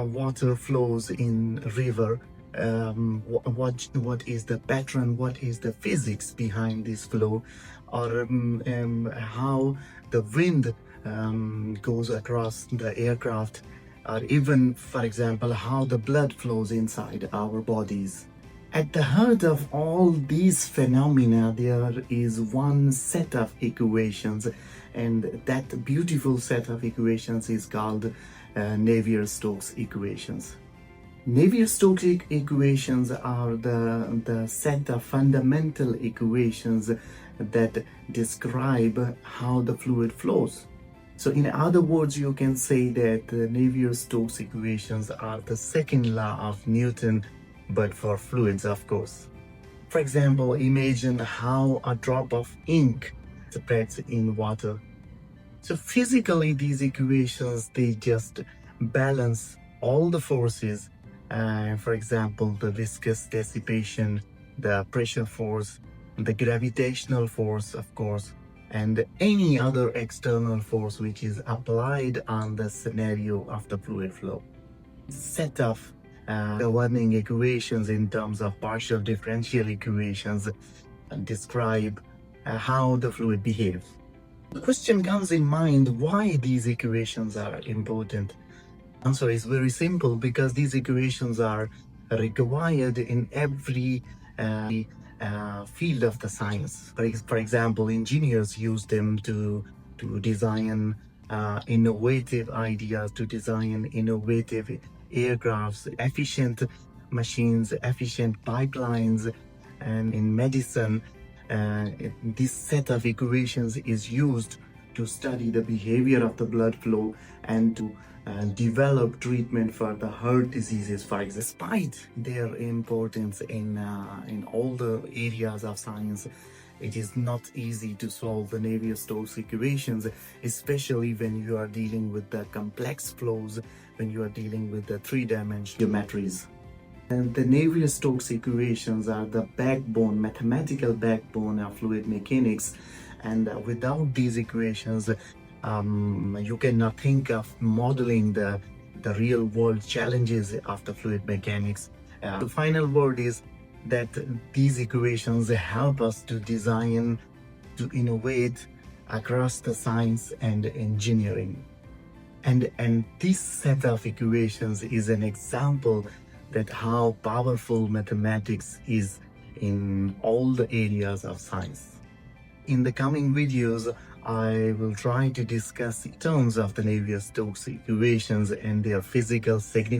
water flows in river. What is the pattern, what is the physics behind this flow, or how the wind goes across the aircraft, or even, for example, how the blood flows inside our bodies. At the heart of all these phenomena, there is one set of equations, and that beautiful set of equations is called Navier-Stokes equations. Navier-Stokes equations are the set of fundamental equations that describe how the fluid flows. So in other words, you can say that the Navier-Stokes equations are the second law of Newton, but for fluids, of course. For example, imagine how a drop of ink spreads in water. So physically, these equations, they just balance all the forces. For example, the viscous dissipation, the pressure force, the gravitational force, of course, and any other external force which is applied on the scenario of the fluid flow. Set of governing equations in terms of partial differential equations describe how the fluid behaves. The question comes in mind, why these equations are important? The answer is very simple, because these equations are required in every field of the science. For example, engineers use them to design innovative ideas, to design innovative aircrafts, efficient machines, efficient pipelines. And in medicine, this set of equations is used to study the behavior of the blood flow and to develop treatment for the heart diseases. For example, despite their importance in all the areas of science, it is not easy to solve the Navier-Stokes equations, especially when you are dealing with the complex flows, when you are dealing with the three-dimensional geometries. And the Navier-Stokes equations are the backbone, mathematical backbone of fluid mechanics. And without these equations, you cannot think of modeling the real world challenges of the fluid mechanics. The final word is that these equations help us to design, to innovate across the science and engineering. And this set of equations is an example that how powerful mathematics is in all the areas of science. In the coming videos, I will try to discuss terms of the Navier-Stokes equations and their physical significance.